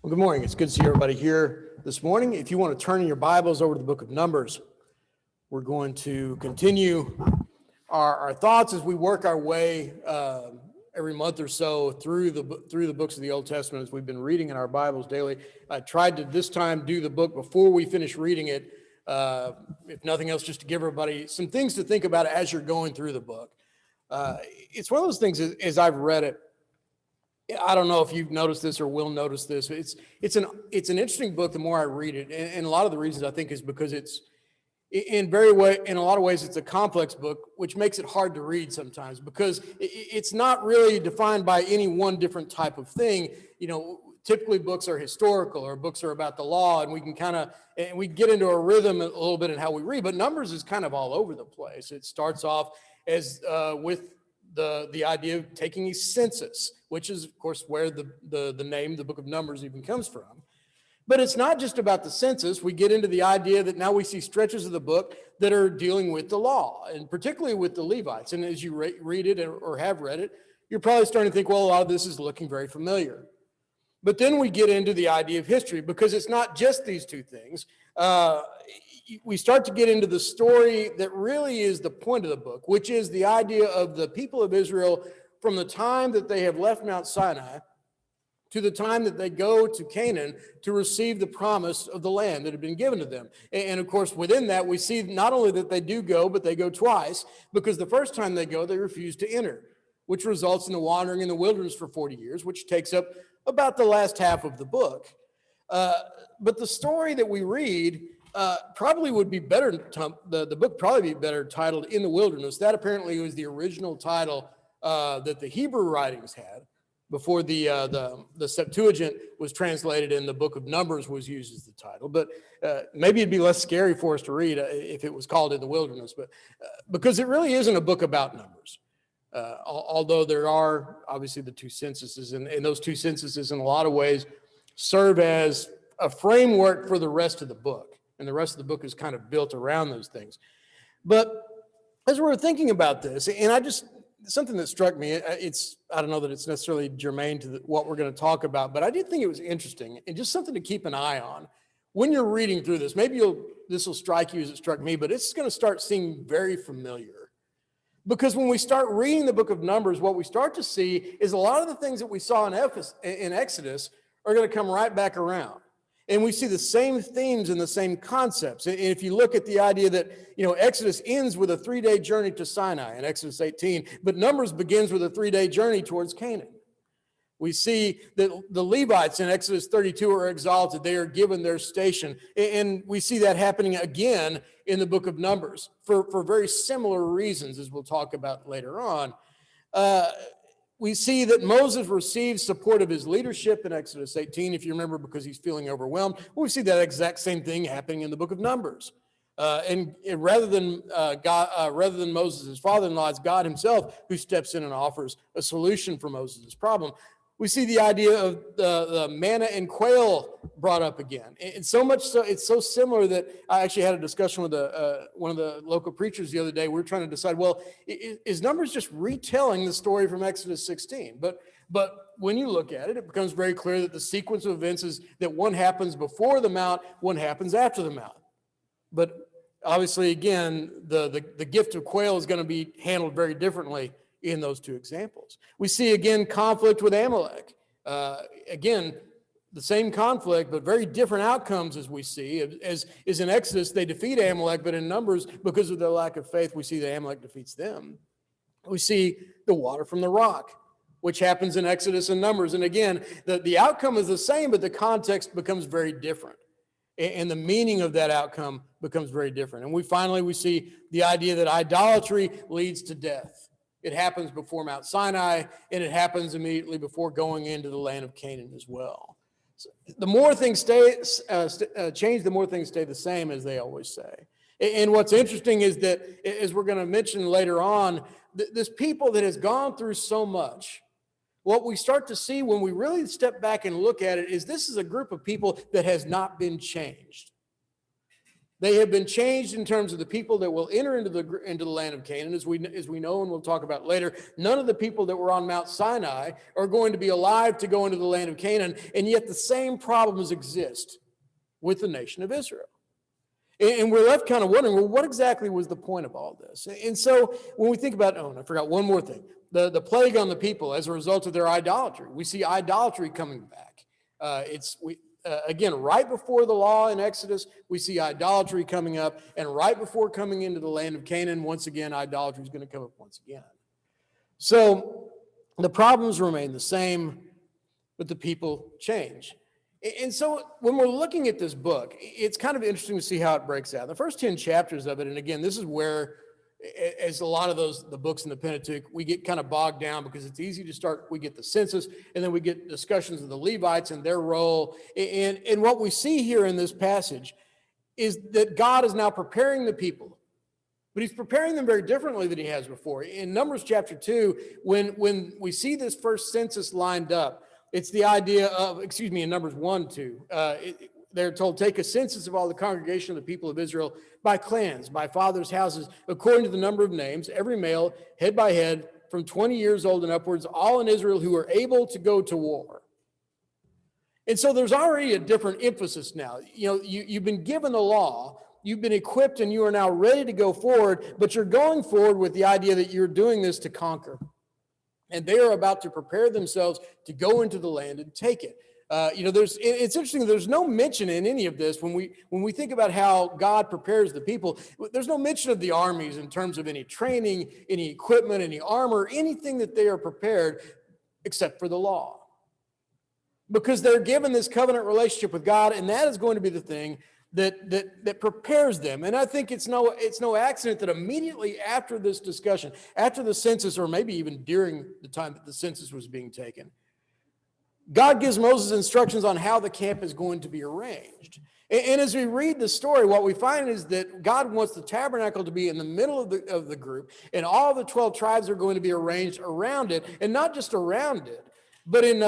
Well, good morning. It's good to see everybody here this morning. If you want to turn your Bibles over to the book of Numbers, we're going to continue our thoughts as we work our way every month or so through the books of the Old Testament as we've been reading in our Bibles daily. I tried to this time do the book before we finish reading it, if nothing else, just to give everybody some things to think about as you're going through the book. It's one of those things as I've read it. I don't know if you've noticed this or will notice this. It's an interesting book the more I read it, and a lot of the reasons I think is because it's in a lot of ways it's a complex book, which makes it hard to read sometimes because it's not really defined by any one different type of thing. You know, typically books are historical or books are about the law, and we can we get into a rhythm a little bit in how we read. But Numbers is kind of all over the place. It starts off as with the idea of taking a census, which is, of course, where the name, the book of Numbers, even comes from. But it's not just about the census. We get into the idea that now we see stretches of the book that are dealing with the law, and particularly with the Levites. And as you read it or have read it, you're probably starting to think, well, a lot of this is looking very familiar. But then we get into the idea of history, because it's not just these two things. We start to get into the story that really is the point of the book, which is the idea of the people of Israel from the time that they have left Mount Sinai to the time that they go to Canaan to receive the promise of the land that had been given to them. And of course, within that, we see not only that they do go, but they go twice, because the first time they go, they refuse to enter, which results in the wandering in the wilderness for 40 years, which takes up about the last half of the book. But the story that we read probably would be better, the book probably be better titled In the Wilderness. That apparently was the original title that the Hebrew writings had before the Septuagint was translated and the book of Numbers was used as the title. But maybe it'd be less scary for us to read if it was called In the Wilderness, but because it really isn't a book about numbers. Although there are obviously the two censuses, and those two censuses in a lot of ways serve as a framework for the rest of the book. And the rest of the book is kind of built around those things. But as we were thinking about this, and something that struck me, I don't know that it's necessarily germane to what we're going to talk about, but I did think it was interesting and just something to keep an eye on when you're reading through this. Maybe this will strike you as it struck me, but it's going to start seeming very familiar. Because when we start reading the book of Numbers, what we start to see is a lot of the things that we saw in Exodus are going to come right back around. And we see the same themes and the same concepts. And if you look at the idea that, Exodus ends with a 3-day journey to Sinai in Exodus 18, but Numbers begins with a 3-day journey towards Canaan. We see that the Levites in Exodus 32 are exalted. They are given their station. And we see that happening again in the book of Numbers for very similar reasons, as we'll talk about later on. We see that Moses receives support of his leadership in Exodus 18, if you remember, because he's feeling overwhelmed. We see that exact same thing happening in the book of Numbers. And rather than Moses' father-in-law, it's God himself who steps in and offers a solution for Moses' problem. We see the idea of the manna and quail brought up again. And so much so, it's so similar that I actually had a discussion with one of the local preachers the other day. We were trying to decide, well, is Numbers just retelling the story from Exodus 16? But when you look at it, it becomes very clear that the sequence of events is that one happens before the mount, one happens after the mount. But obviously, again, the gift of quail is going to be handled very differently in those two examples. We see again conflict with Amalek. Again, the same conflict, but very different outcomes as we see. As in Exodus, they defeat Amalek, but in Numbers, because of their lack of faith, we see that Amalek defeats them. We see the water from the rock, which happens in Exodus and Numbers. And again, the outcome is the same, but the context becomes very different. And the meaning of that outcome becomes very different. And we see the idea that idolatry leads to death. It happens before Mount Sinai, and it happens immediately before going into the land of Canaan as well. So the more things change, the more things stay the same, as they always say. And what's interesting is that, as we're going to mention later on, this people that has gone through so much, what we start to see when we really step back and look at it is this is a group of people that has not been changed. They have been changed in terms of the people that will enter into the land of Canaan, as we know, and we'll talk about later. None of the people that were on Mount Sinai are going to be alive to go into the land of Canaan, and yet the same problems exist with the nation of Israel. And we're left kind of wondering, well, what exactly was the point of all this? And so when we think about, I forgot one more thing, the plague on the people as a result of their idolatry. We see idolatry coming back. Again, right before the law in Exodus, we see idolatry coming up, and right before coming into the land of Canaan, once again, idolatry is going to come up once again. So the problems remain the same, but the people change. And so when we're looking at this book, it's kind of interesting to see how it breaks out. The first 10 chapters of it, and again, this is where, as a lot of the books in the Pentateuch, we get kind of bogged down because it's easy to start. We get the census, and then we get discussions of the Levites and their role. And what we see here in this passage is that God is now preparing the people, but he's preparing them very differently than he has before. In Numbers chapter 2, when we see this first census lined up, it's the idea of, in Numbers 1, 2, they're told, take a census of all the congregation of the people of Israel by clans, by fathers' houses, according to the number of names, every male, head by head, from 20 years old and upwards, all in Israel who are able to go to war. And so there's already a different emphasis now. You've been given the law, you've been equipped, and you are now ready to go forward, but you're going forward with the idea that you're doing this to conquer. And they are about to prepare themselves to go into the land and take it. It's interesting. There's no mention in any of this when we think about how God prepares the people. There's no mention of the armies in terms of any training, any equipment, any armor, anything that they are prepared, except for the law, because they're given this covenant relationship with God, and that is going to be the thing that prepares them. And I think it's no accident that immediately after this discussion, after the census, or maybe even during the time that the census was being taken, God gives Moses instructions on how the camp is going to be arranged. And as we read the story, what we find is that God wants the tabernacle to be in the middle of the group, and all the 12 tribes are going to be arranged around it, and not just around it, but in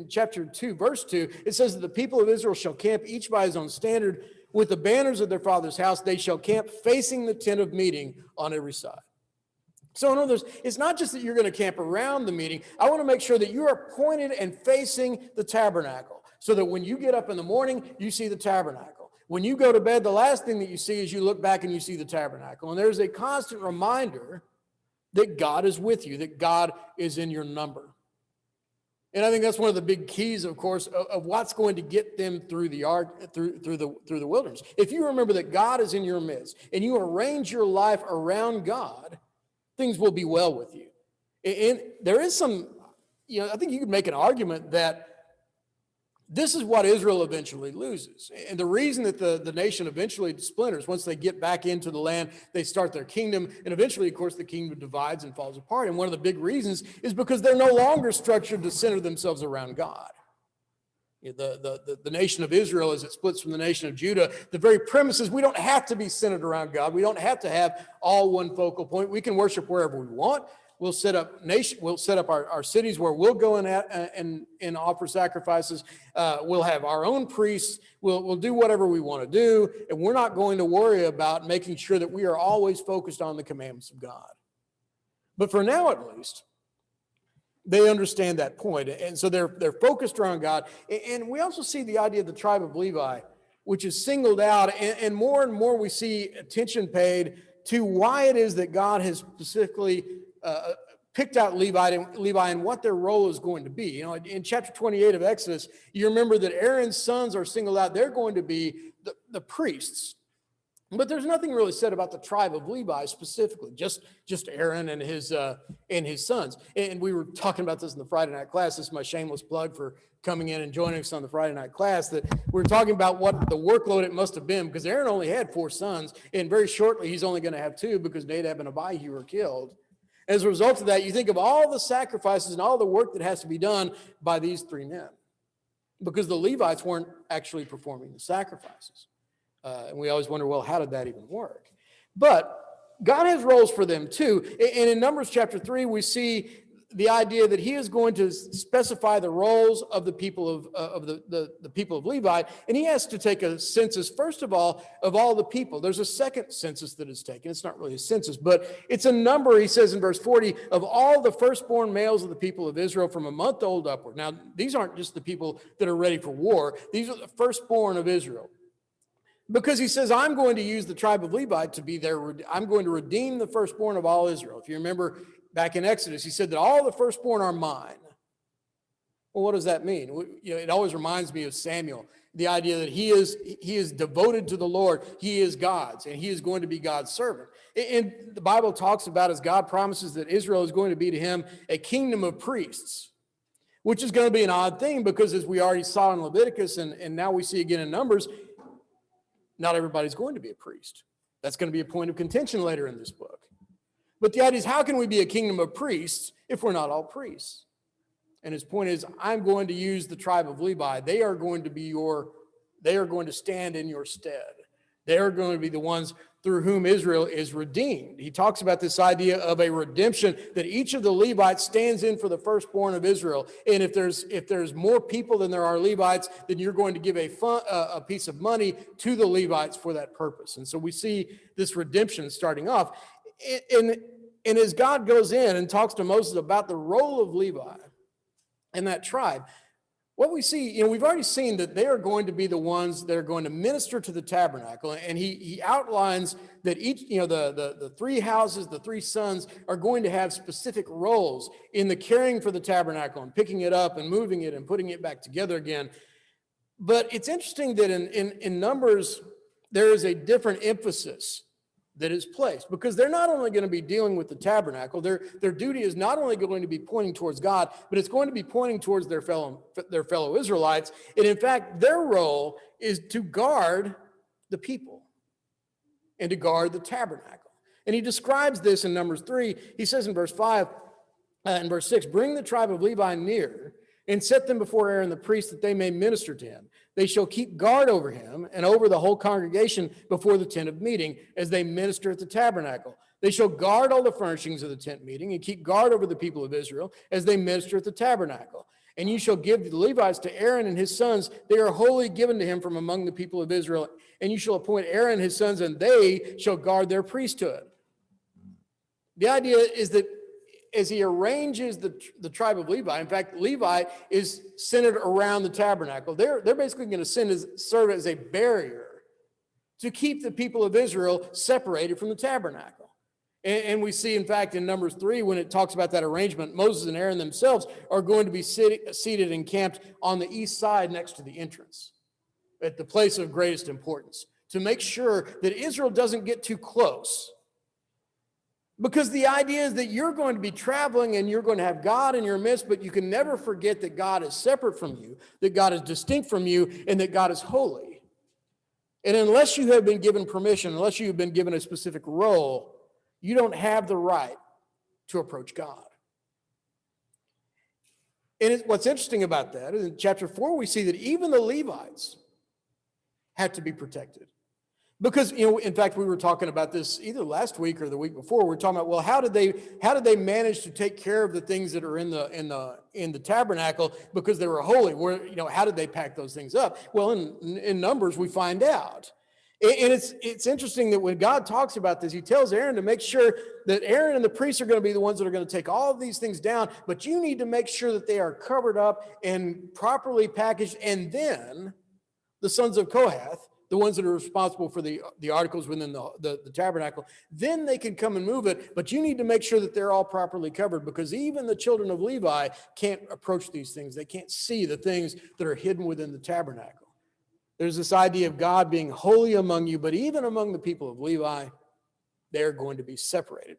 chapter 2, verse 2, it says that the people of Israel shall camp each by his own standard with the banners of their father's house. They shall camp facing the tent of meeting on every side. So in other words, it's not just that you're going to camp around the meeting. I want to make sure that you are pointed and facing the tabernacle, so that when you get up in the morning, you see the tabernacle. When you go to bed, the last thing that you see is you look back and you see the tabernacle. And there's a constant reminder that God is with you, that God is in your number. And I think that's one of the big keys, of course, of what's going to get them through the wilderness. If you remember that God is in your midst and you arrange your life around God, things will be well with you. And there is some, I think you could make an argument that this is what Israel eventually loses. And the reason that the nation eventually splinters, once they get back into the land, they start their kingdom, and eventually, of course, the kingdom divides and falls apart. And one of the big reasons is because they're no longer structured to center themselves around God. The nation of Israel, as it splits from the nation of Judah, the very premise is we don't have to be centered around God. We don't have to have all one focal point. We can worship wherever we want. We'll set up our cities where we'll go and offer sacrifices. We'll have our own priests. We'll do whatever we want to do, and we're not going to worry about making sure that we are always focused on the commandments of God. But for now, at least, they understand that point, and so they're focused around God. And we also see the idea of the tribe of Levi, which is singled out, and more we see attention paid to why it is that God has specifically picked out Levi and what their role is going to be. In chapter 28 of Exodus, you remember that Aaron's sons are singled out. They're going to be the priests. But there's nothing really said about the tribe of Levi specifically, just Aaron and his sons. And we were talking about this in the Friday night class. This is my shameless plug for coming in and joining us on the Friday night class, that we're talking about what the workload it must have been, because Aaron only had 4 sons, and very shortly he's only going to have 2 because Nadab and Abihu were killed. As a result of that, you think of all the sacrifices and all the work that has to be done by these 3 men, because the Levites weren't actually performing the sacrifices. And we always wonder, well, how did that even work? But God has roles for them too. And in Numbers chapter 3, we see the idea that he is going to specify the roles of the people of the people of Levi, and he has to take a census, first of all the people. There's a second census that is taken. It's not really a census, but it's a number, he says in verse 40, of all the firstborn males of the people of Israel from a month old upward. Now, these aren't just the people that are ready for war. These are the firstborn of Israel. Because he says, I'm going to use the tribe of Levi to be there. I'm going to redeem the firstborn of all Israel. If you remember back in Exodus, he said that all the firstborn are mine. Well, what does that mean? It always reminds me of Samuel, the idea that he is devoted to the Lord. He is God's, and he is going to be God's servant. And the Bible talks about, as God promises, that Israel is going to be to him a kingdom of priests, which is going to be an odd thing because, as we already saw in Leviticus and now we see again in Numbers, not everybody's going to be a priest. That's going to be a point of contention later in this book. But the idea is, how can we be a kingdom of priests if we're not all priests? And his point is, I'm going to use the tribe of Levi. They are going to stand in your stead. They are going to be the ones through whom Israel is redeemed. He talks about this idea of a redemption, that each of the Levites stands in for the firstborn of Israel. And if there's more people than there are Levites, then you're going to give a piece of money to the Levites for that purpose. And so we see this redemption starting off. And as God goes in and talks to Moses about the role of Levi and that tribe, what we see, we've already seen that they are going to be the ones that are going to minister to the tabernacle. And he outlines that each, the three houses, the three sons are going to have specific roles in the caring for the tabernacle and picking it up and moving it and putting it back together again. But it's interesting that in Numbers, there is a different emphasis that is placed, because they're not only going to be dealing with the tabernacle, their duty is not only going to be pointing towards God, but it's going to be pointing towards their fellow Israelites. And in fact, their role is to guard the people and to guard the tabernacle. And he describes this in Numbers 3. He says in verse 5 and verse 6, bring the tribe of Levi near and set them before Aaron the priest, that they may minister to him. They shall keep guard over him and over the whole congregation before the tent of meeting as they minister at the tabernacle. They shall guard all the furnishings of the tent meeting and keep guard over the people of Israel as they minister at the tabernacle. And you shall give the Levites to Aaron and his sons. They are wholly given to him from among the people of Israel. And you shall appoint Aaron and his sons, and they shall guard their priesthood. The idea is that as he arranges the tribe of Levi, in fact, Levi is centered around the tabernacle. They're basically going to serve as a barrier to keep the people of Israel separated from the tabernacle. And we see, in fact, in Numbers 3, when it talks about that arrangement, Moses and Aaron themselves are going to be seated and camped on the east side next to the entrance, at the place of greatest importance, to make sure that Israel doesn't get too close. Because the idea is that you're going to be traveling and you're going to have God in your midst, but you can never forget that God is separate from you, that God is distinct from you, and that God is holy. And unless you have been given permission, unless you have been given a specific role, you don't have the right to approach God. And what's interesting about that is in chapter 4, we see that even the Levites had to be protected. Because, in fact, we were talking about this either last week or the week before. We're talking about, well, how did they manage to take care of the things that are in the tabernacle because they were holy? How did they pack those things up? Well, in Numbers, we find out. And it's interesting that when God talks about this, he tells Aaron to make sure that Aaron and the priests are going to be the ones that are going to take all of these things down, but you need to make sure that they are covered up and properly packaged. And then the sons of Kohath, the ones that are responsible for the articles within the tabernacle, then they can come and move it. But you need to make sure that they're all properly covered, because even the children of Levi can't approach these things. They can't see the things that are hidden within the tabernacle. There's this idea of God being holy among you, but even among the people of Levi, they're going to be separated.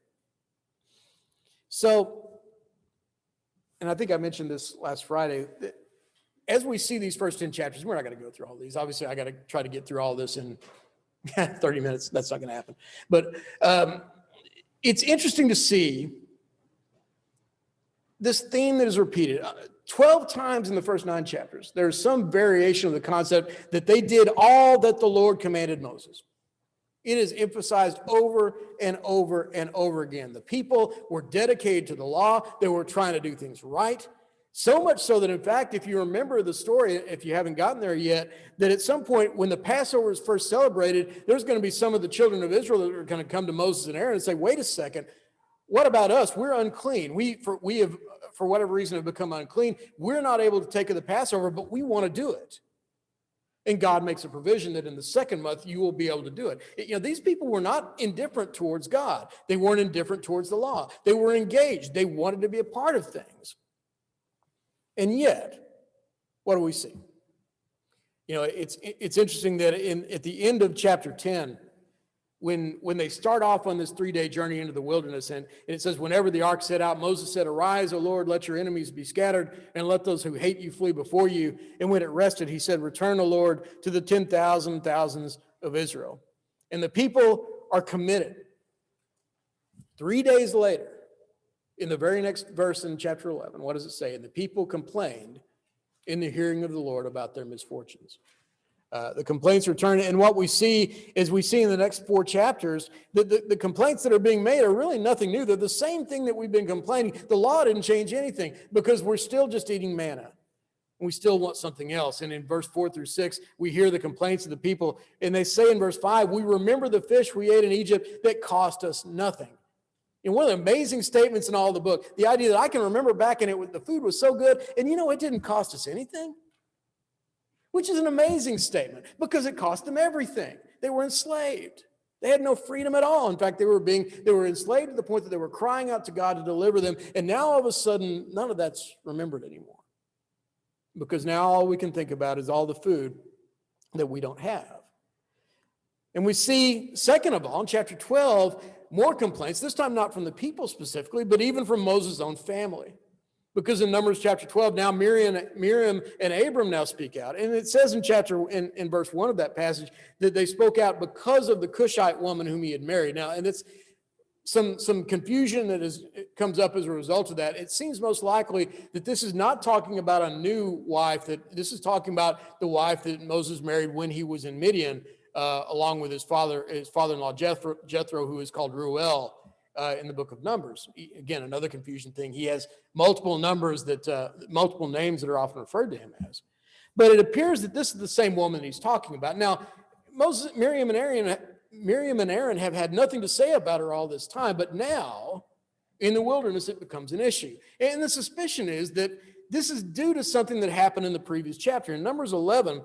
So, and I think I mentioned this last Friday, as we see these first 10 chapters, we're not going to go through all these. Obviously, I got to try to get through all this in 30 minutes. That's not going to happen. But it's interesting to see this theme that is repeated 12 times in the first 9 chapters. There's some variation of the concept that they did all that the Lord commanded Moses. It is emphasized over and over and over again. The people were dedicated to the law. They were trying to do things right. So much so that, in fact, if you remember the story, if you haven't gotten there yet, that at some point when the Passover is first celebrated, there's going to be some of the children of Israel that are going to come to Moses and Aaron and say, wait a second, what about us? We're unclean. We have, for whatever reason, have become unclean. We're not able to take of the Passover, but we want to do it. And God makes a provision that in the second month, you will be able to do it. These people were not indifferent towards God. They weren't indifferent towards the law. They were engaged. They wanted to be a part of things. And yet, what do we see? It's interesting that at the end of chapter 10, when they start off on this 3-day journey into the wilderness, and it says, whenever the ark set out, Moses said, arise, O Lord, let your enemies be scattered, and let those who hate you flee before you. And when it rested, he said, return, O Lord, to the 10,000 thousands of Israel. And the people are committed. 3 days later, in the very next verse in chapter 11, what does it say? And the people complained in the hearing of the Lord about their misfortunes. The complaints returned, and what we see is we see in the next 4 chapters that the complaints that are being made are really nothing new. They're the same thing that we've been complaining. The law didn't change anything because we're still just eating manna. And we still want something else. And in verse 4 through 6, we hear the complaints of the people. And they say in verse 5, we remember the fish we ate in Egypt that cost us nothing. And one of the amazing statements in all the book, the idea that I can remember back in it, the food was so good, and it didn't cost us anything, which is an amazing statement because it cost them everything. They were enslaved. They had no freedom at all. In fact, they were enslaved to the point that they were crying out to God to deliver them. And now all of a sudden, none of that's remembered anymore because now all we can think about is all the food that we don't have. And we see, second of all, in chapter 12, more complaints, this time not from the people specifically, but even from Moses' own family. Because in Numbers chapter 12, now Miriam and Abram now speak out. And it says in verse 1 of that passage that they spoke out because of the Cushite woman whom he had married. Now, and it's some confusion that comes up as a result of that. It seems most likely that this is not talking about a new wife, that this is talking about the wife that Moses married when he was in Midian, along with his father-in-law Jethro, who is called Reuel in the book of Numbers. Again, another confusion thing. He has multiple names that are often referred to him as. But it appears that this is the same woman he's talking about. Now, Miriam and Aaron have had nothing to say about her all this time, but now in the wilderness it becomes an issue. And the suspicion is that this is due to something that happened in the previous chapter. In Numbers 11,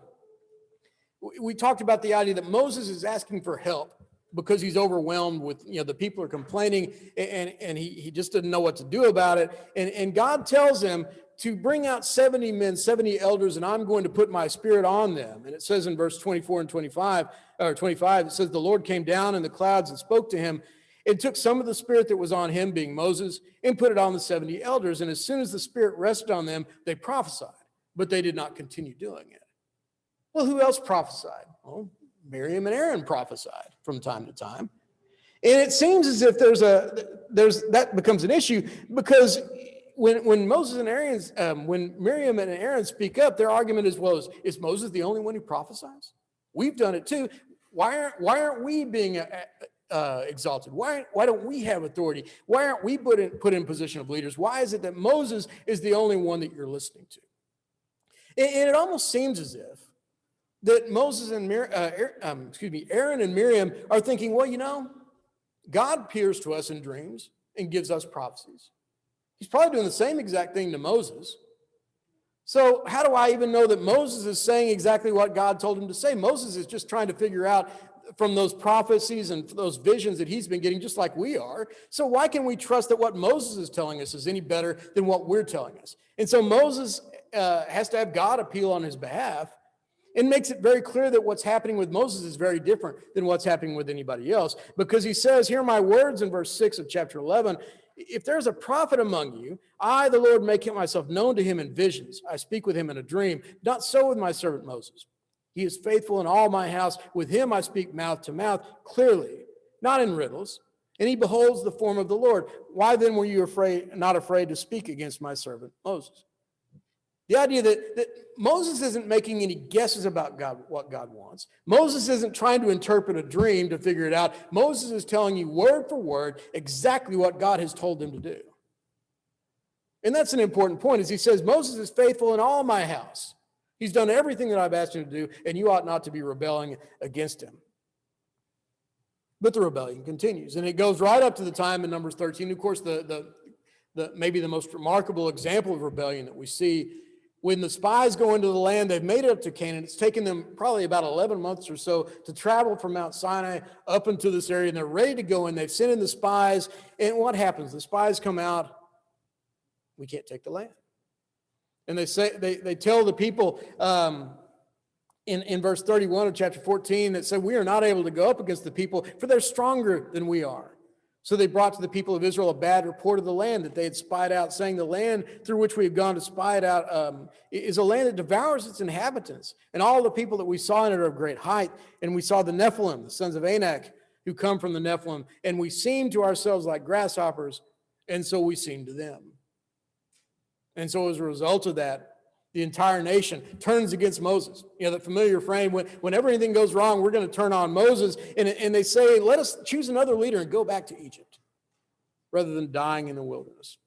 we talked about the idea that Moses is asking for help because he's overwhelmed with, the people are complaining and he just didn't know what to do about it. And God tells him to bring out 70 men, 70 elders, and I'm going to put my spirit on them. And it says in verse 24 and 25, it says, the Lord came down in the clouds and spoke to him and took some of the spirit that was on him, being Moses, and put it on the 70 elders. And as soon as the spirit rested on them, they prophesied, but they did not continue doing it. Well, who else prophesied? Well, Miriam and Aaron prophesied from time to time. And it seems as if that becomes an issue because when Moses and Aaron's, when Miriam and Aaron speak up, their argument is, well, is Moses the only one who prophesies? We've done it too. Why aren't we being exalted? Why don't we have authority? Why aren't we put in position of leaders? Why is it that Moses is the only one that you're listening to? And it almost seems as if that Moses and Aaron and Miriam are thinking, well, God appears to us in dreams and gives us prophecies. He's probably doing the same exact thing to Moses. So how do I even know that Moses is saying exactly what God told him to say? Moses is just trying to figure out from those prophecies and those visions that he's been getting, just like we are. So why can we trust that what Moses is telling us is any better than what we're telling us? And so Moses has to have God appeal on his behalf. It makes it very clear that what's happening with Moses is very different than what's happening with anybody else. Because he says, hear my words in verse 6 of chapter 11. If there's a prophet among you, I, the Lord, make myself known to him in visions. I speak with him in a dream. Not so with my servant Moses. He is faithful in all my house. With him I speak mouth to mouth, clearly, not in riddles. And he beholds the form of the Lord. Why then were you not afraid to speak against my servant Moses? The idea that Moses isn't making any guesses about God, what God wants. Moses isn't trying to interpret a dream to figure it out. Moses is telling you word for word exactly what God has told him to do. And that's an important point, as he says, Moses is faithful in all my house. He's done everything that I've asked him to do, and you ought not to be rebelling against him. But the rebellion continues, and it goes right up to the time in Numbers 13. Of course, maybe the most remarkable example of rebellion that we see, when the spies go into the land, they've made it up to Canaan. It's taken them probably about 11 months or so to travel from Mount Sinai up into this area, and they're ready to go in. They've sent in the spies, and what happens? The spies come out, we can't take the land. And they tell the people in verse 31 of chapter 14 that said, we are not able to go up against the people, for they're stronger than we are. So they brought to the people of Israel a bad report of the land that they had spied out, saying, the land through which we have gone to spy it out is a land that devours its inhabitants. And all the people that we saw in it are of great height. And we saw the Nephilim, the sons of Anak, who come from the Nephilim. And we seemed to ourselves like grasshoppers, and so we seemed to them. And so as a result of that, the entire nation turns against Moses. You know, that familiar frame, whenever anything goes wrong, we're going to turn on Moses. And they say, let us choose another leader and go back to Egypt rather than dying in the wilderness.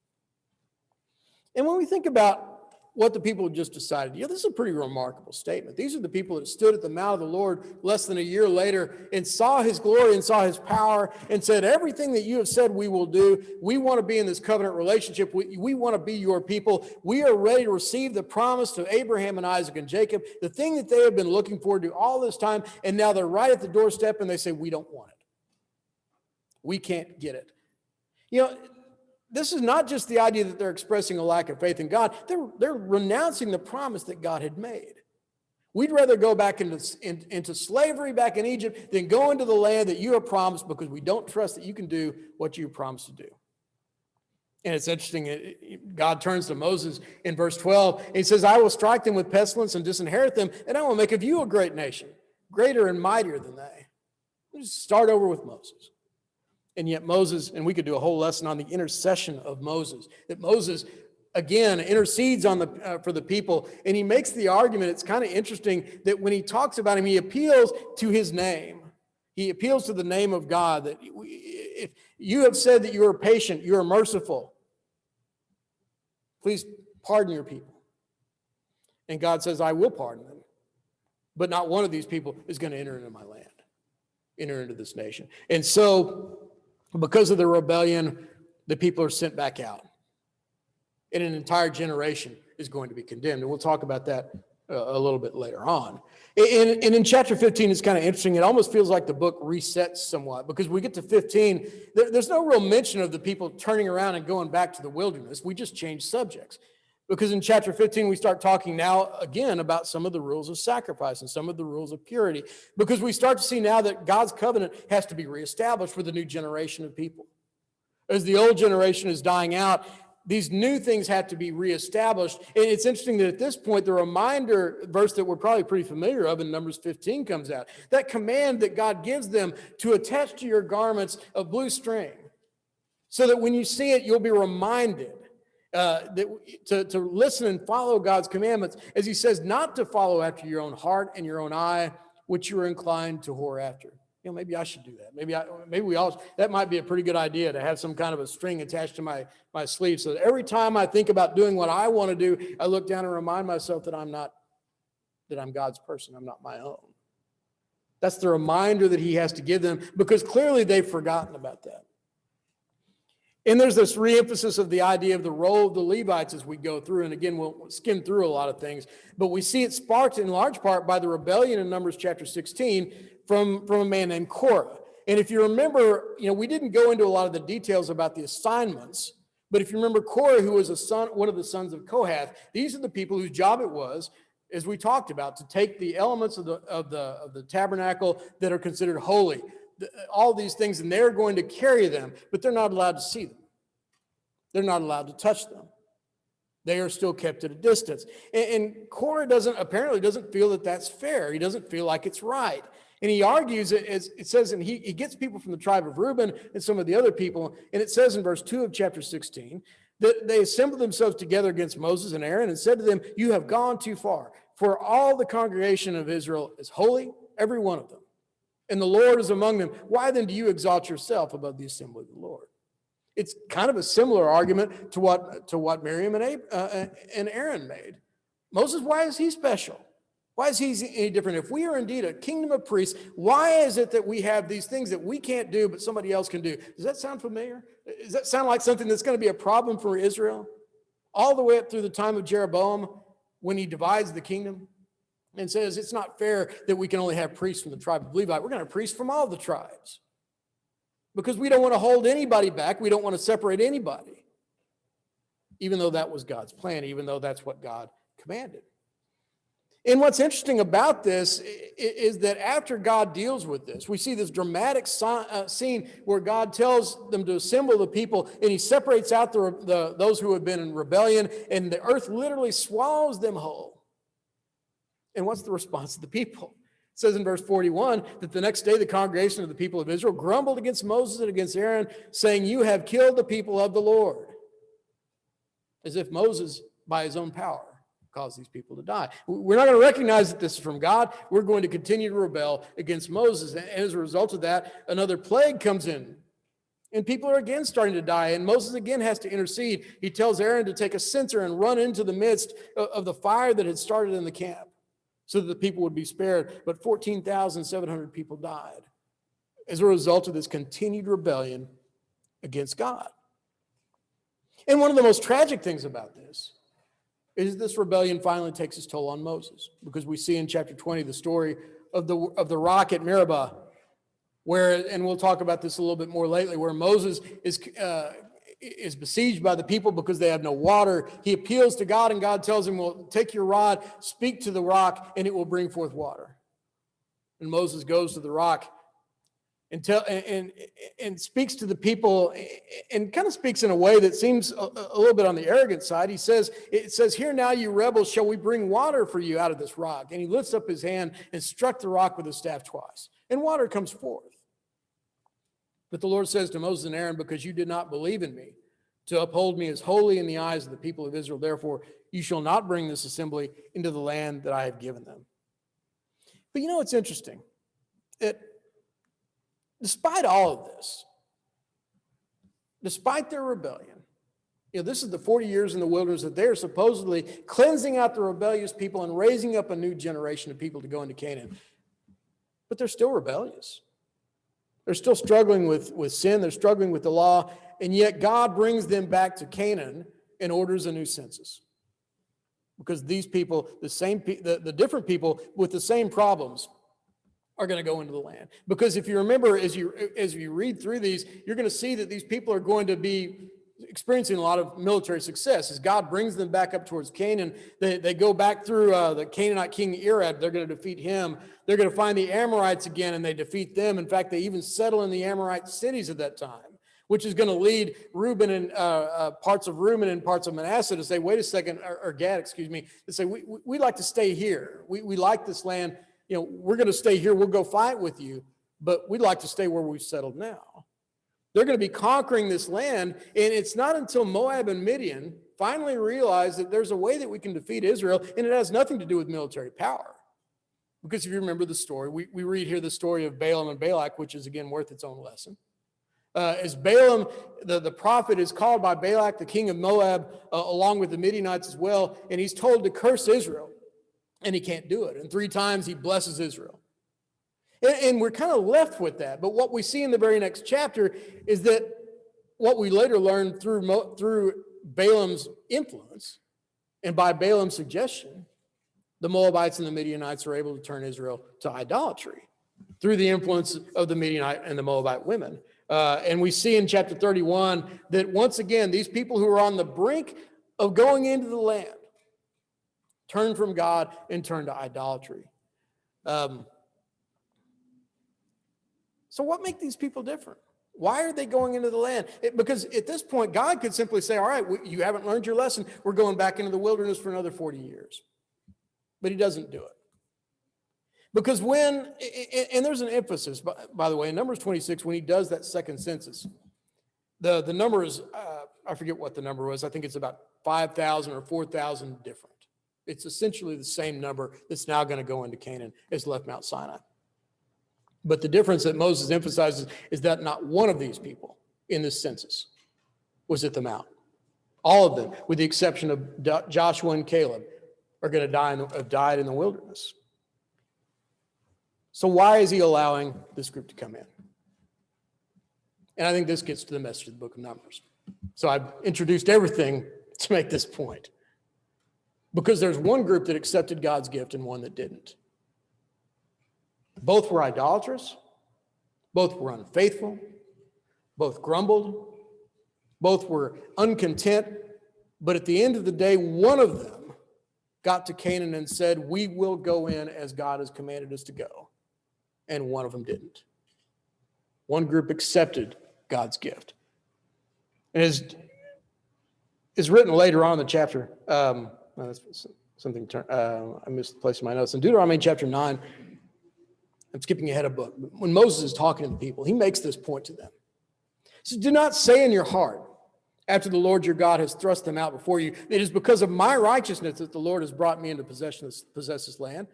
And when we think about what the people just decided, this is a pretty remarkable statement. These are the people that stood at the mount of the Lord less than a year later and saw his glory and saw his power and said, everything that you have said we will do. We want to be in this covenant relationship. We want to be your people. We are ready to receive the promise to Abraham and Isaac and Jacob, the thing that they have been looking forward to all this time. And now they're right at the doorstep and they say, we don't want it. We can't get it. This is not just the idea that they're expressing a lack of faith in God. They're renouncing the promise that God had made. We'd rather go back into slavery back in Egypt than go into the land that you have promised, because we don't trust that you can do what you promised to do. And it's interesting, God turns to Moses in verse 12, and he says, I will strike them with pestilence and disinherit them, and I will make of you a great nation, greater and mightier than they. Let's start over with Moses. And yet Moses, and we could do a whole lesson on the intercession of Moses, that Moses, again, intercedes for the people. And he makes the argument, it's kind of interesting, that when he talks about him, he appeals to his name. He appeals to the name of God, that if you have said that you are patient, you are merciful, please pardon your people. And God says, I will pardon them. But not one of these people is going to enter into my land, enter into this nation. And so, because of the rebellion, the people are sent back out. And an entire generation is going to be condemned. And we'll talk about that a little bit later on. And in chapter 15, it's kind of interesting. It almost feels like the book resets somewhat, because we get to 15, there's no real mention of the people turning around and going back to the wilderness. We just change subjects. Because in chapter 15, we start talking now again about some of the rules of sacrifice and some of the rules of purity. Because we start to see now that God's covenant has to be reestablished for the new generation of people. As the old generation is dying out, these new things have to be reestablished. And it's interesting that at this point, the reminder verse that we're probably pretty familiar of in Numbers 15 comes out. That command that God gives them to attach to your garments a blue string, so that when you see it, you'll be reminded to listen and follow God's commandments, as he says, not to follow after your own heart and your own eye, which you are inclined to whore after. Maybe I should do that. Maybe we all, that might be a pretty good idea, to have some kind of a string attached to my sleeve, so that every time I think about doing what I want to do, I look down and remind myself that I'm God's person. I'm not my own. That's the reminder that he has to give them, because clearly they've forgotten about that. And there's this reemphasis of the idea of the role of the Levites as we go through. And again, we'll skim through a lot of things, but we see it sparked in large part by the rebellion in Numbers chapter 16 from a man named Korah. And if you remember, we didn't go into a lot of the details about the assignments, but if you remember, Korah, who was one of the sons of Kohath, these are the people whose job it was, as we talked about, to take the elements of the tabernacle that are considered holy, all these things, and they're going to carry them, but they're not allowed to see them. They're not allowed to touch them. They are still kept at a distance. And Korah apparently doesn't feel that that's fair. He doesn't feel like it's right. And he argues, it says, and he gets people from the tribe of Reuben and some of the other people, and it says in verse 2 of chapter 16, They assembled themselves together against Moses and Aaron and said to them, "You have gone too far, for all the congregation of Israel is holy, every one of them, and the Lord is among them. Why then do you exalt yourself above the assembly of the Lord?" It's kind of a similar argument to what Miriam and Aaron made. Moses, why is he special? Why is he any different? If we are indeed a kingdom of priests, why is it that we have these things that we can't do but somebody else can do? Does that sound familiar? Does that sound like something that's going to be a problem for Israel? All the way up through the time of Jeroboam, when he divides the kingdom and says it's not fair that we can only have priests from the tribe of Levi. We're going to have priests from all the tribes because we don't want to hold anybody back. We don't want to separate anybody, even though that was God's plan, even though that's what God commanded. And what's interesting about this is that after God deals with this, we see this dramatic scene where God tells them to assemble the people, and he separates out those who have been in rebellion, and the earth literally swallows them whole. And what's the response of the people? It says in verse 41 that the next day the congregation of the people of Israel grumbled against Moses and against Aaron, saying, "You have killed the people of the Lord." As if Moses, by his own power, cause these people to die. We're not going to recognize that this is from God. We're going to continue to rebel against Moses. And as a result of that, another plague comes in. And people are again starting to die. And Moses again has to intercede. He tells Aaron to take a censer and run into the midst of the fire that had started in the camp so that the people would be spared. But 14,700 people died as a result of this continued rebellion against God. And one of the most tragic things about this is this rebellion finally takes its toll on Moses, because we see in chapter 20 the story of the rock at Meribah, where, and we'll talk about this a little bit more lately, where Moses is besieged by the people because they have no water. He appeals to God, and God tells him, "Well, take your rod, speak to the rock, and it will bring forth water." And Moses goes to the rock and speaks to the people, and kind of speaks in a way that seems a little bit on the arrogant side. It says, "Here now, you rebels, shall we bring water for you out of this rock?" And he lifts up his hand and struck the rock with his staff twice, and water comes forth. But the Lord says to Moses and Aaron, "Because you did not believe in me to uphold me as holy in the eyes of the people of Israel, therefore you shall not bring this assembly into the land that I have given them." But you know, it's interesting that despite all of this, despite their rebellion, this is the 40 years in the wilderness that they're supposedly cleansing out the rebellious people and raising up a new generation of people to go into Canaan. But they're still rebellious. They're still struggling with sin. They're struggling with the law. And yet God brings them back to Canaan and orders a new census. Because these people, the different people with the same problems, are going to go into the land. Because if you remember, as you read through these, you're going to see that these people are going to be experiencing a lot of military success. As God brings them back up towards Canaan, they go back through the Canaanite king Arad. They're going to defeat him. They're going to find the Amorites again, and they defeat them. In fact, they even settle in the Amorite cities at that time, which is going to lead Reuben and parts of Reuben and parts of Manasseh to say, "Wait a second," or Gad, excuse me, to say, "We'd like to stay here. We like this land. We're going to stay here. We'll go fight with you, but we'd like to stay where we've settled now." They're going to be conquering this land, and it's not until Moab and Midian finally realize that there's a way that we can defeat Israel, and it has nothing to do with military power. Because if you remember the story, we read here the story of Balaam and Balak, which is, again, worth its own lesson. As Balaam, the prophet, is called by Balak, the king of Moab, along with the Midianites as well, and he's told to curse Israel. And he can't do it. And 3 times he blesses Israel. And we're kind of left with that. But what we see in the very next chapter is that what we later learn through Balaam's influence and by Balaam's suggestion, the Moabites and the Midianites are able to turn Israel to idolatry through the influence of the Midianite and the Moabite women. And we see in chapter 31 that once again, these people who are on the brink of going into the land turn from God and turn to idolatry. So what makes these people different? Why are they going into the land? Because at this point, God could simply say, "All right, you haven't learned your lesson. We're going back into the wilderness for another 40 years. But he doesn't do it. Because and there's an emphasis, by the way, in Numbers 26, when he does that second census, the number is, I forget what the number was. I think it's about 5,000 or 4,000 different. It's essentially the same number that's now going to go into Canaan as left Mount Sinai. But the difference that Moses emphasizes is that not one of these people in this census was at the mount. All of them, with the exception of Joshua and Caleb, are going to have died in the wilderness. So why is he allowing this group to come in? And I think this gets to the message of the book of Numbers. So I've introduced everything to make this point. Because there's one group that accepted God's gift and one that didn't. Both were idolatrous. Both were unfaithful. Both grumbled. Both were uncontent. But at the end of the day, one of them got to Canaan and said, we will go in as God has commanded us to go. And one of them didn't. One group accepted God's gift. And as written later on in the chapter, that's something I missed the place in my notes. In Deuteronomy chapter 9, I'm skipping ahead a book. When Moses is talking to the people, he makes this point to them. He says, do not say in your heart, after the Lord your God has thrust them out before you, it is because of my righteousness that the Lord has brought me into possess this land.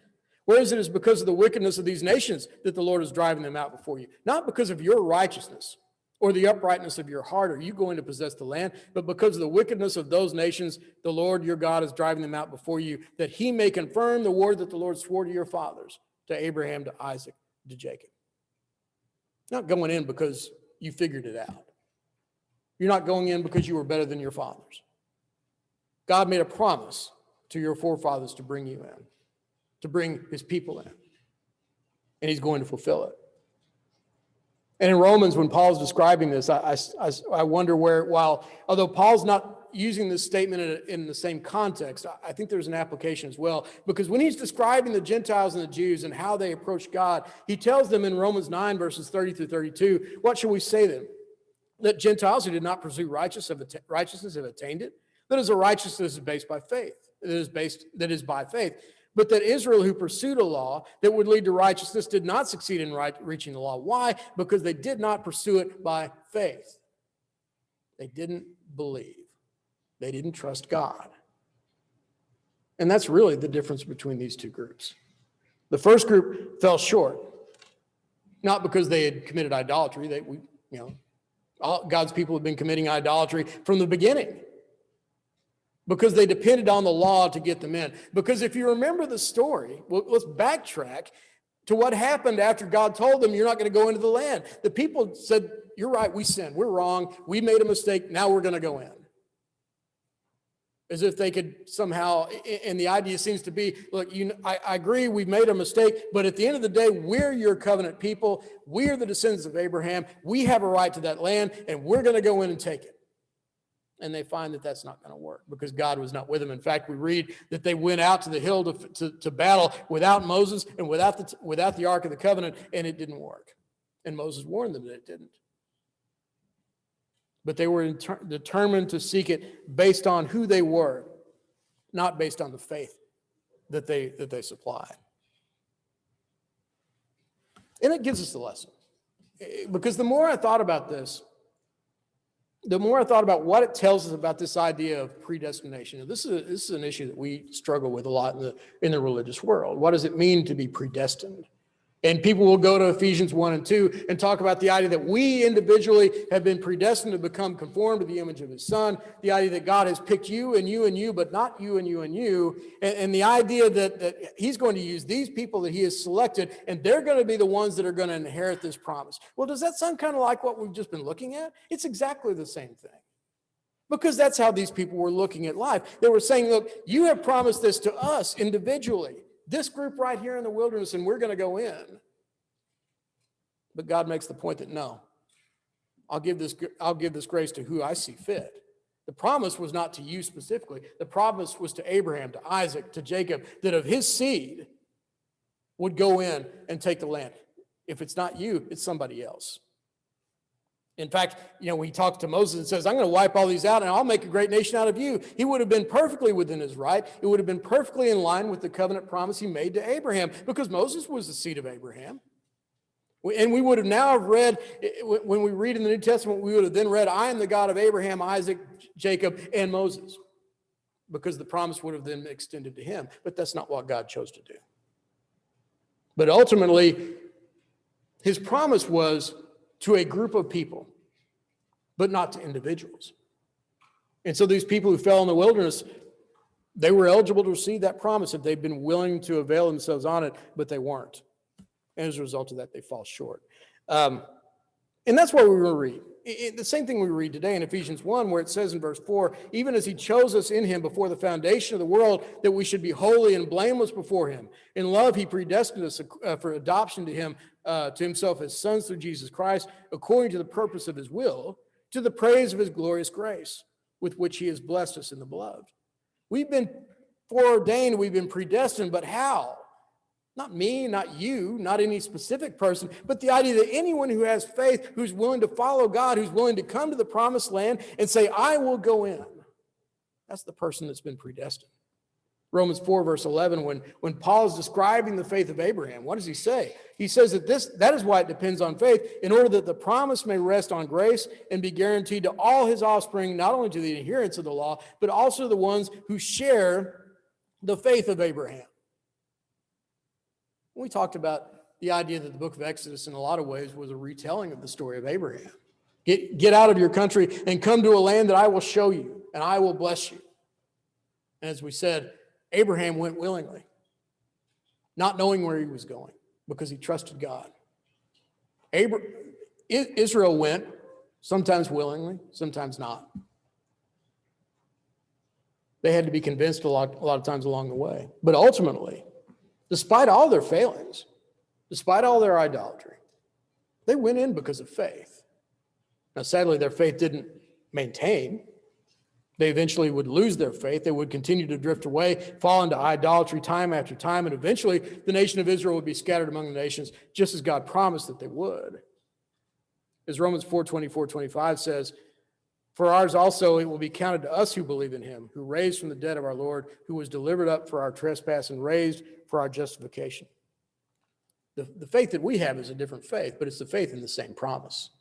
Whereas it is because of the wickedness of these nations that the Lord is driving them out before you. Not because of your righteousness or the uprightness of your heart are you going to possess the land, but because of the wickedness of those nations, the Lord your God is driving them out before you, that he may confirm the word that the Lord swore to your fathers, to Abraham, to Isaac, to Jacob. Not going in because you figured it out. You're not going in because you were better than your fathers. God made a promise to your forefathers to bring you in, to bring his people in, and he's going to fulfill it. And in Romans, when Paul's describing this, I wonder where, although Paul's not using this statement in the same context, I think there's an application as well. Because when he's describing the Gentiles and the Jews and how they approach God, he tells them in Romans 9, verses 30 through 32, what shall we say then? That Gentiles who did not pursue righteousness have attained it? That is a righteousness based by faith, that is by faith. But that Israel, who pursued a law that would lead to righteousness, did not succeed in reaching the law. Why? Because they did not pursue it by faith. They didn't believe. They didn't trust God. And that's really the difference between these two groups. The first group fell short, not because they had committed idolatry. God's people had been committing idolatry from the beginning, because they depended on the law to get them in. Because if you remember the story, let's backtrack to what happened after God told them, you're not going to go into the land. The people said, you're right, we sinned, we're wrong, we made a mistake, now we're going to go in. As if they could somehow, and the idea seems to be, look, I agree, we've made a mistake, but at the end of the day, we're your covenant people, we're the descendants of Abraham, we have a right to that land, and we're going to go in and take it. And they find that that's not going to work because God was not with them. In fact, we read that they went out to the hill to battle without Moses and without the Ark of the Covenant, and it didn't work. And Moses warned them that it didn't. But they were determined to seek it based on who they were, not based on the faith that they supplied. And it gives us the lesson. Because the more I thought about this, the more I thought about what it tells us about this idea of predestination. This is an issue that we struggle with a lot in the religious world. What does it mean to be predestined? And people will go to Ephesians 1 and 2 and talk about the idea that we individually have been predestined to become conformed to the image of his son, the idea that God has picked you and you and you, but not you and you and you, and the idea that he's going to use these people that he has selected, and they're going to be the ones that are going to inherit this promise. Well, does that sound kind of like what we've just been looking at? It's exactly the same thing. Because that's how these people were looking at life. They were saying, look, you have promised this to us individually. This group right here in the wilderness, and we're going to go in. But God makes the point that no, I'll give this grace to who I see fit. The promise was not to you specifically. The promise was to Abraham, to Isaac, to Jacob, that of his seed would go in and take the land. If it's not you, it's somebody else. In fact, when he talks to Moses and says, I'm going to wipe all these out and I'll make a great nation out of you. He would have been perfectly within his right. It would have been perfectly in line with the covenant promise he made to Abraham, because Moses was the seed of Abraham. And we would have now read, when we read in the New Testament, we would have then read, I am the God of Abraham, Isaac, Jacob, and Moses, because the promise would have then extended to him. But that's not what God chose to do. But ultimately, his promise was to a group of people, but not to individuals. And so these people who fell in the wilderness, they were eligible to receive that promise if they'd been willing to avail themselves on it, but they weren't. And as a result of that, they fall short. And that's what we're going to read. The same thing we read today in Ephesians 1, where it says in verse 4, even as he chose us in him before the foundation of the world, that we should be holy and blameless before him. In love, he predestined us for adoption to him, to himself as sons through Jesus Christ, according to the purpose of his will, to the praise of his glorious grace, with which he has blessed us in the beloved. We've been foreordained, we've been predestined, but how? Not me, not you, not any specific person, but the idea that anyone who has faith, who's willing to follow God, who's willing to come to the promised land and say, I will go in. That's the person that's been predestined. Romans 4, verse 11, when Paul is describing the faith of Abraham, what does he say? He says that is why it depends on faith, in order that the promise may rest on grace and be guaranteed to all his offspring, not only to the adherents of the law, but also the ones who share the faith of Abraham. We talked about the idea that the book of Exodus in a lot of ways was a retelling of the story of Abraham. Get out of your country and come to a land that I will show you, and I will bless you. And as we said, Abraham went willingly, not knowing where he was going because he trusted God. Israel went, sometimes willingly, sometimes not. They had to be convinced a lot of times along the way. But ultimately, despite all their failings, despite all their idolatry, they went in because of faith. Now, sadly, their faith didn't maintain. They eventually would lose their faith. They would continue to drift away, fall into idolatry time after time, and eventually the nation of Israel would be scattered among the nations, just as God promised that they would. As Romans 4:24-25 says, for ours also it will be counted to us who believe in him, who raised from the dead of our Lord, who was delivered up for our trespass and raised for our justification. The faith that we have is a different faith, but it's the faith in the same promise.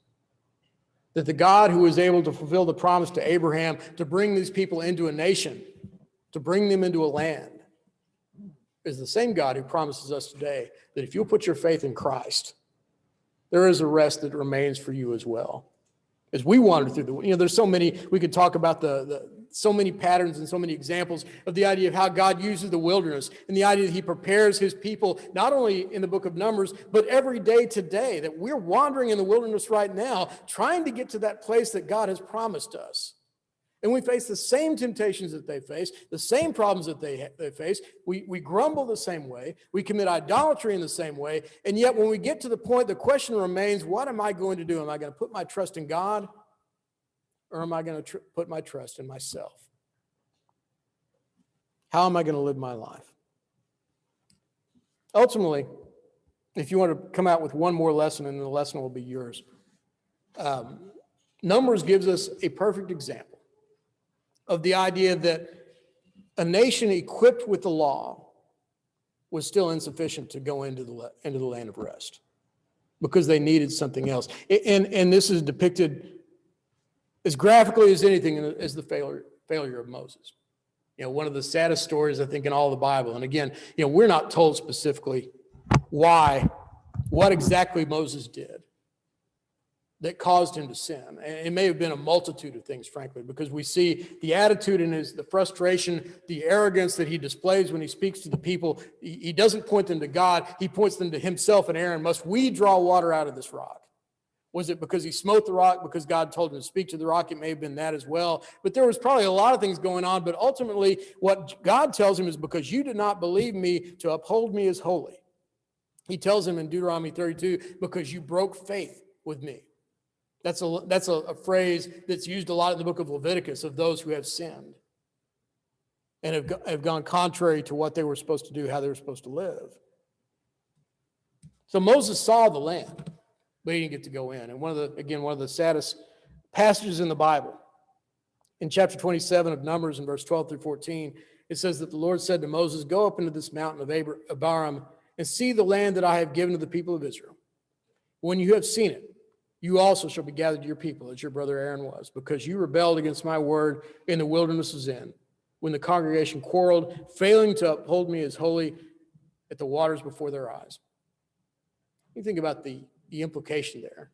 That the God who was able to fulfill the promise to Abraham to bring these people into a nation, to bring them into a land, is the same God who promises us today that if you'll put your faith in Christ, there is a rest that remains for you as well. As we wander through there's so many, we could talk about so many patterns and so many examples of the idea of how God uses the wilderness and the idea that he prepares his people, not only in the book of Numbers, but every day today, that we're wandering in the wilderness right now, trying to get to that place that God has promised us. And we face the same temptations that they face, the same problems that they face. We grumble the same way. We commit idolatry in the same way. And yet when we get to the point, the question remains, what am I going to do? Am I going to put my trust in God? Or am I going to put my trust in myself? How am I going to live my life? Ultimately, if you want to come out with one more lesson, and the lesson will be yours, Numbers gives us a perfect example of the idea that a nation equipped with the law was still insufficient to go into the land of rest because they needed something else. And this is depicted as graphically as anything as the failure of Moses. One of the saddest stories, I think, in all the Bible. And again, we're not told specifically what exactly Moses did that caused him to sin. And it may have been a multitude of things, frankly, because we see the attitude in the frustration, the arrogance that he displays when he speaks to the people. He doesn't point them to God. He points them to himself and Aaron. Must we draw water out of this rock? Was it because he smote the rock, because God told him to speak to the rock? It may have been that as well. But there was probably a lot of things going on. But ultimately, what God tells him is, because you did not believe me to uphold me as holy. He tells him in Deuteronomy 32, because you broke faith with me. That's a phrase that's used a lot in the book of Leviticus of those who have sinned and have gone contrary to what they were supposed to do, how they were supposed to live. So Moses saw the land, but he didn't get to go in. And one of the saddest passages in the Bible, in chapter 27 of Numbers, in verse 12 through 14, it says that the Lord said to Moses, go up into this mountain of Abiram and see the land that I have given to the people of Israel. When you have seen it, you also shall be gathered to your people, as your brother Aaron was, because you rebelled against my word in the wilderness of Zin, when the congregation quarreled, failing to uphold me as holy at the waters before their eyes. You think about the implication there,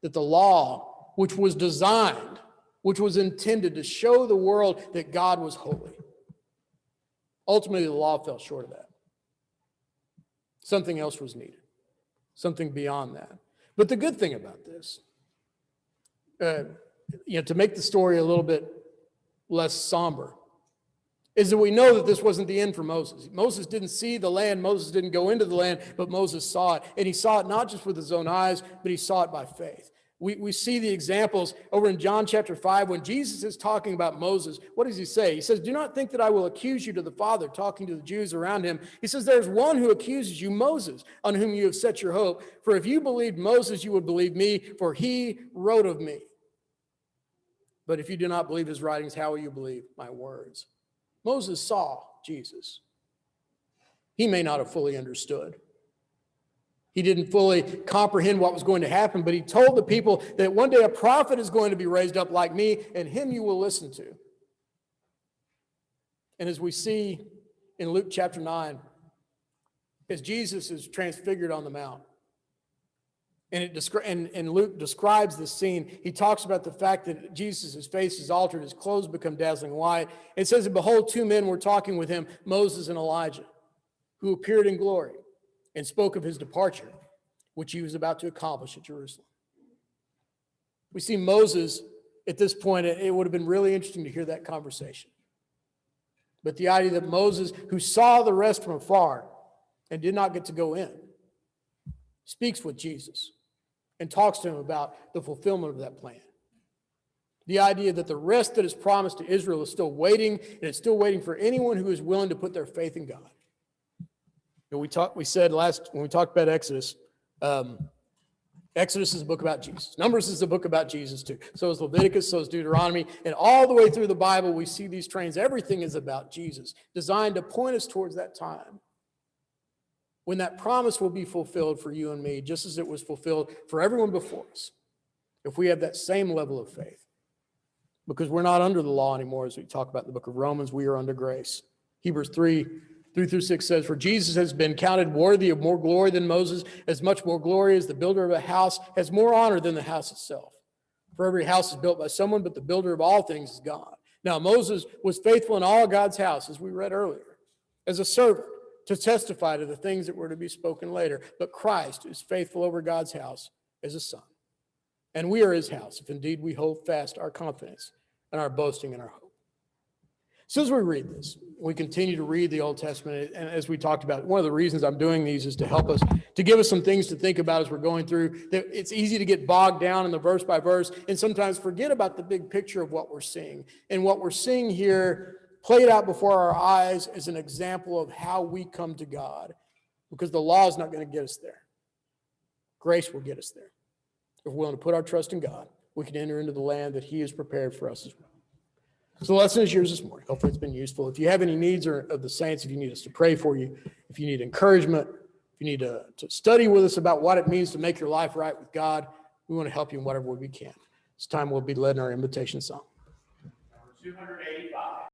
that the law, which was designed, which was intended to show the world that God was holy, ultimately the law fell short of that. Something else was needed, something beyond that. But the good thing about this, to make the story a little bit less somber, is that we know that this wasn't the end for Moses. Moses didn't see the land. Moses didn't go into the land, but Moses saw it. And he saw it not just with his own eyes, but he saw it by faith. We see the examples over in John chapter 5 when Jesus is talking about Moses. What does he say? He says, do not think that I will accuse you to the Father, talking to the Jews around him. He says, there's one who accuses you, Moses, on whom you have set your hope. For if you believed Moses, you would believe me, for he wrote of me. But if you do not believe his writings, how will you believe my words? Moses saw Jesus. He may not have fully understood. He didn't fully comprehend what was going to happen, but he told the people that one day a prophet is going to be raised up like me, and him you will listen to. And as we see in Luke chapter 9, as Jesus is transfigured on the mount, and Luke describes this scene, he talks about the fact that Jesus' face is altered, his clothes become dazzling white. It says, and behold, two men were talking with him, Moses and Elijah, who appeared in glory and spoke of his departure, which he was about to accomplish at Jerusalem. We see Moses at this point. It would have been really interesting to hear that conversation. But the idea that Moses, who saw the rest from afar and did not get to go in, speaks with Jesus and talks to him about the fulfillment of that plan. The idea that the rest that is promised to Israel is still waiting, and it's still waiting for anyone who is willing to put their faith in God. We said when we talked about Exodus, Exodus is a book about Jesus. Numbers is a book about Jesus too. So is Leviticus, so is Deuteronomy. And all the way through the Bible, we see these trains. Everything is about Jesus, designed to point us towards that time when that promise will be fulfilled for you and me, just as it was fulfilled for everyone before us, if we have that same level of faith. Because we're not under the law anymore, as we talk about in the book of Romans, we are under grace. Hebrews 3:3-6 says, for Jesus has been counted worthy of more glory than Moses, as much more glory as the builder of a house has more honor than the house itself. For every house is built by someone, but the builder of all things is God. Now, Moses was faithful in all God's house, as we read earlier, as a servant to testify to the things that were to be spoken later. But Christ is faithful over God's house as a son. And we are his house, if indeed we hold fast our confidence and our boasting and our hope. So as we read this, we continue to read the Old Testament, and as we talked about, one of the reasons I'm doing these is to help us, to give us some things to think about as we're going through. That it's easy to get bogged down in the verse by verse and sometimes forget about the big picture of what we're seeing. And what we're seeing here played out before our eyes as an example of how we come to God, because the law is not going to get us there. Grace will get us there. If we're willing to put our trust in God, we can enter into the land that he has prepared for us as well. So the lesson is yours this morning. Hopefully it's been useful. If you have any needs of the saints, if you need us to pray for you, if you need encouragement, if you need to study with us about what it means to make your life right with God, we want to help you in whatever way we can. This time we'll be led in our invitation song. Number 285.